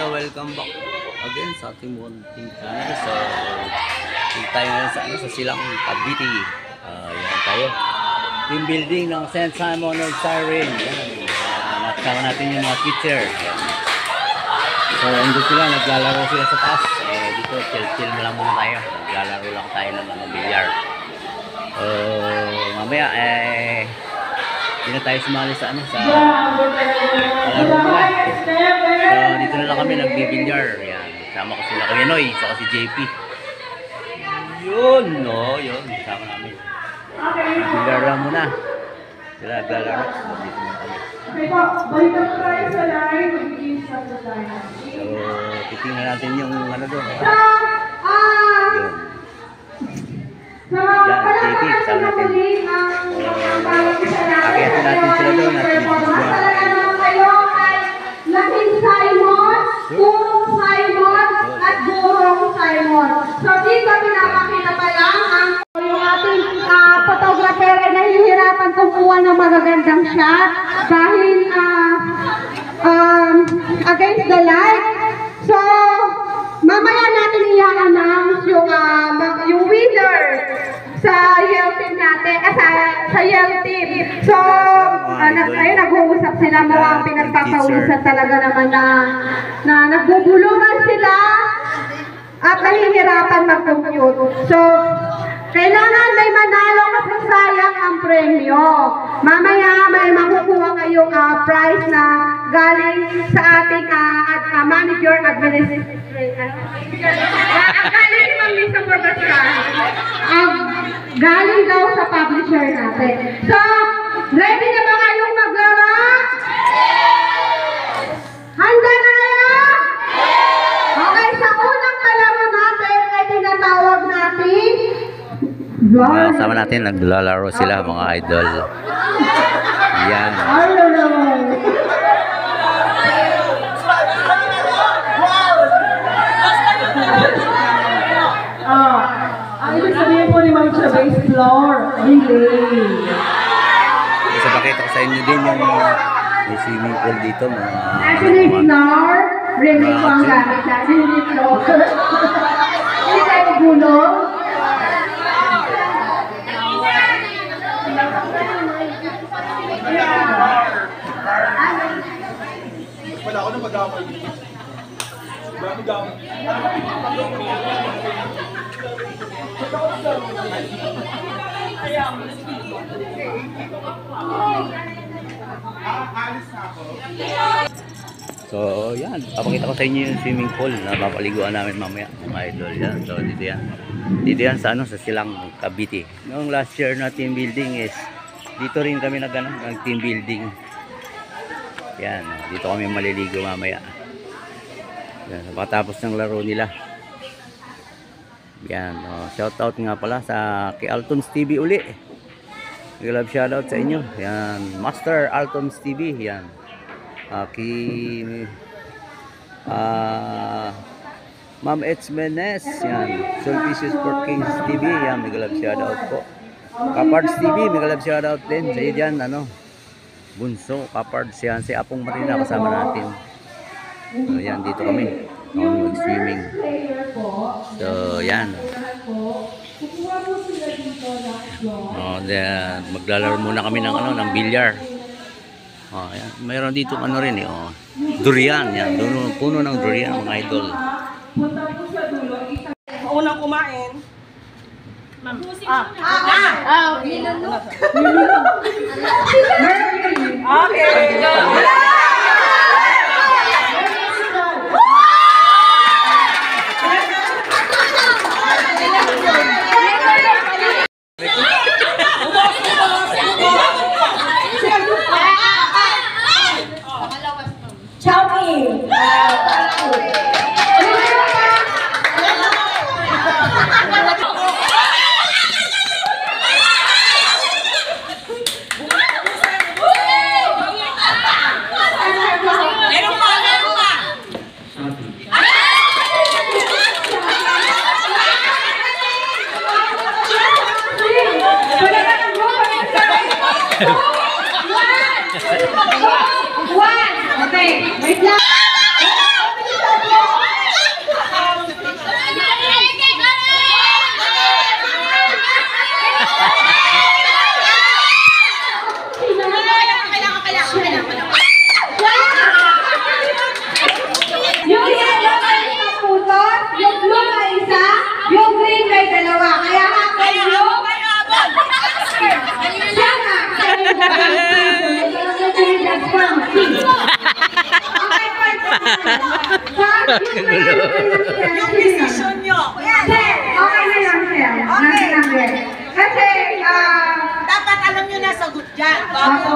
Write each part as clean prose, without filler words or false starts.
So welcome back again sa ating munting channel. So tayo ngayon sa Silang Cavite. Yan tayo. Team building ng St. Simon of Cyrene. Nakasama natin yung mga teacher. So andun sila, naglalaro sila sa taas. Dito chill lang muna tayo. Naglalaro lang tayo ng mga bilyar. Mamaya hindi na tayo sumali sa palaro nila. So dito na lang kami nagbibilyar. Yan, sama ko sila Kuya Noy, saka si JP. Yun, no, yun, sama namin. Bilyar lang muna. Sila naglalaro. Dito na kami. So titingnan natin yung ano doon. Yun. Yan, JP, sama natin. Akiyatin natin sila doon at Laking Simon, Purong Simon, at Burong Simon. So dito pinapakita pa lang yung ating photographer ay nahihirapan kumuha ng magagandang shot dahil against the light. So mamaya natin i-announce yung winner sa Yale team natin, sa Yale team. So, nag-uusap sila, mukhang pinagpapawisan talaga naman na nagbubulungan sila at nahihirapan mag-compute. So, kailangan may manalo kasi sayang ang premyo. Mamaya may makukuha kayong prize na galing sa ating manager administrator. Galing ni Ma'am Lisa Forbascan. Galing daw sa publisher natin. So, ready na ba kayong maglaro? Handa na kayo? Okay, sa unang palaro natin ay tinatawag natin. sama natin, naglalaro sila mga idol. Yan. Ang ibig sabihin po ni Ma'am Chavez, floor relay. Isa pakita ko sa inyo din yung may swimming pool dito. Actually, floor relay po ang gamit natin, hindi floor. Hindi tayo gulong. Wala ako nang mag-away. Mag-away. So, yan. Papakita ko sa inyo yung swimming pool na papaliguan namin mamaya, mga idol. Yan. So, dito yan. Dito yan sa Silang Cavite. Noong last year na team building is dito rin kami nag-team building. Yan. Dito kami maliligo mamaya. Yan. Pagkatapos ng laro nila. Yan. Shoutout nga pala sa kay Alton's TV uli. Nag-love shoutout sa inyo. Yan. Master Alton's TV. Yan. Ma'am Eds Menes, yan. Sulpicious Sport Kings TV, yan. Nag-love shoutout po. Kapards TV, nag-love shoutout din. Sa iyo dyan, Bunso, Kapards, yan. Si Apong Marina kasama natin. So, yan, dito kami. Mag-swimming. So, yan. Maglalaro muna kami ng bilyar. Yan. Mayroon dito rin durian, yan. Puno ng durian, mga idol. Unang kumain. Ma'am. Okay. One. Okay. Wait lang. Yung decision nyo. Sir, okay na yun, sir. Natin. Kasi, Dapat alam nyo na sagot dyan. ako,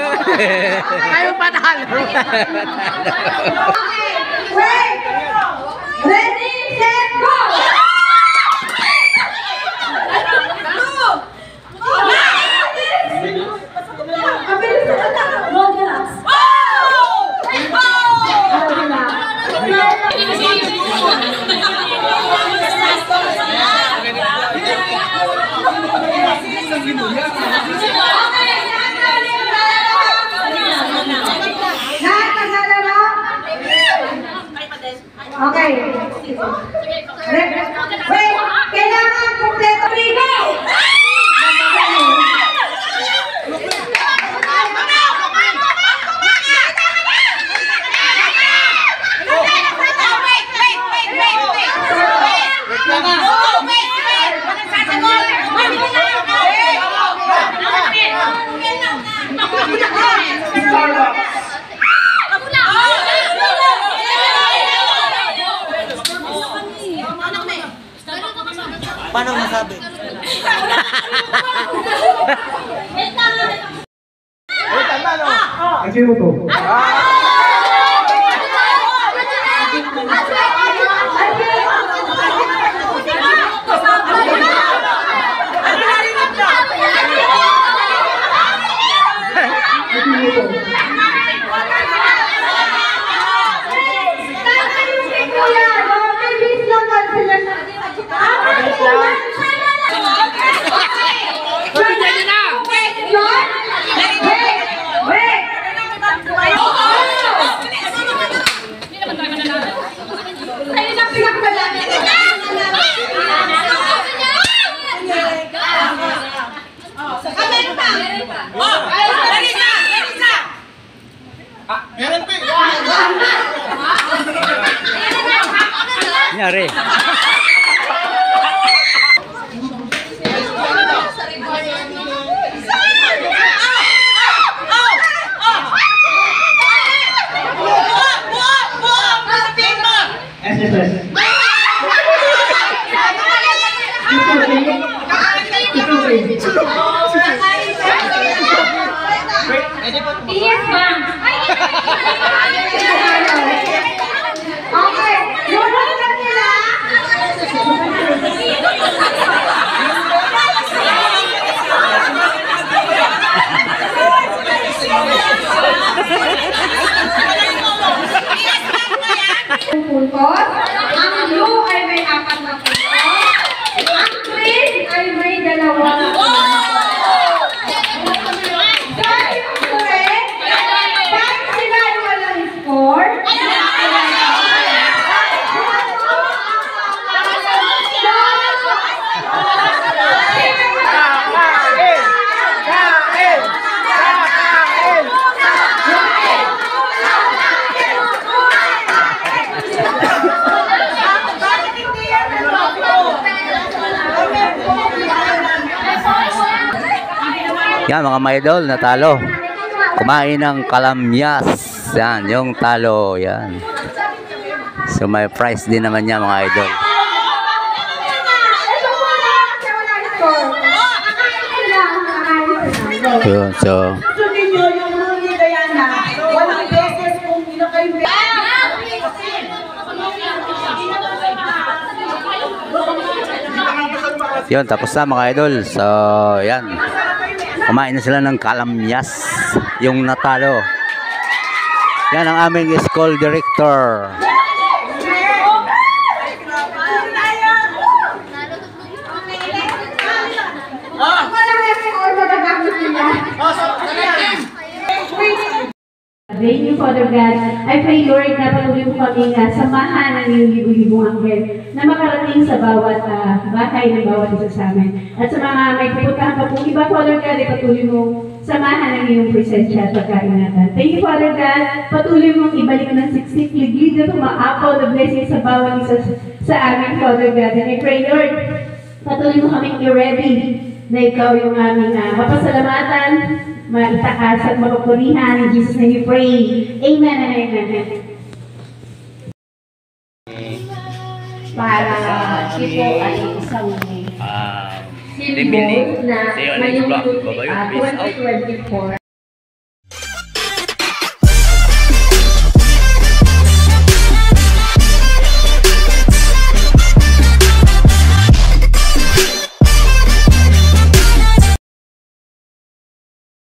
Ayaw panalo. okay, wait! Ready, set, go! Kabilis na lang. Goldilocks. Lahat naglalaro? Okay. Wait, kailangan kompleto. Go! Paano masabi? Ang sino to? Nangyari. Okay, lunod na sila. Puntos. Ang blue ay may 4 na puntos. Ang green ay may 2 na puntos. Dahil yung correct, dahil sila ay walang score, Yan mga maidol, natalo. Kumain ng kalamyas. Yan, yung talo. Yan. So may prize din naman niya mga idol. So Sundin nyo yung rule ni Diana. Walang beses kung ino kayo yun, tapos na mga idol. So yan. Kumain na sila ng kalamyas. Yung natalo. Yan ang aming school director. Thank you, Father God. I pray, Lord, na patuloy mo kami samahan ng iyong libu-libong anghel na makarating sa bawat bahay ng bawat isa sa amin. At sa mga may pupuntahan pa pong iba, Father God, ay patuloy mo samahan ng iyong presensya at pagkaingatan. Thank you, Father God. Patuloy mong ibalik ng siksik, liglig na tumaapaw na blessing sa bawat isa sa aming Father God. And I pray, Lord, patuloy mo kaming i-ready na ikaw yung aming mapasalamatan, maitaas at mapapurihan. In Jesus' name we pray. Amen and amen. Para ito ay isang Team building. symbol na See you on next vlog. ngayong Bye-bye. Peace out. 2024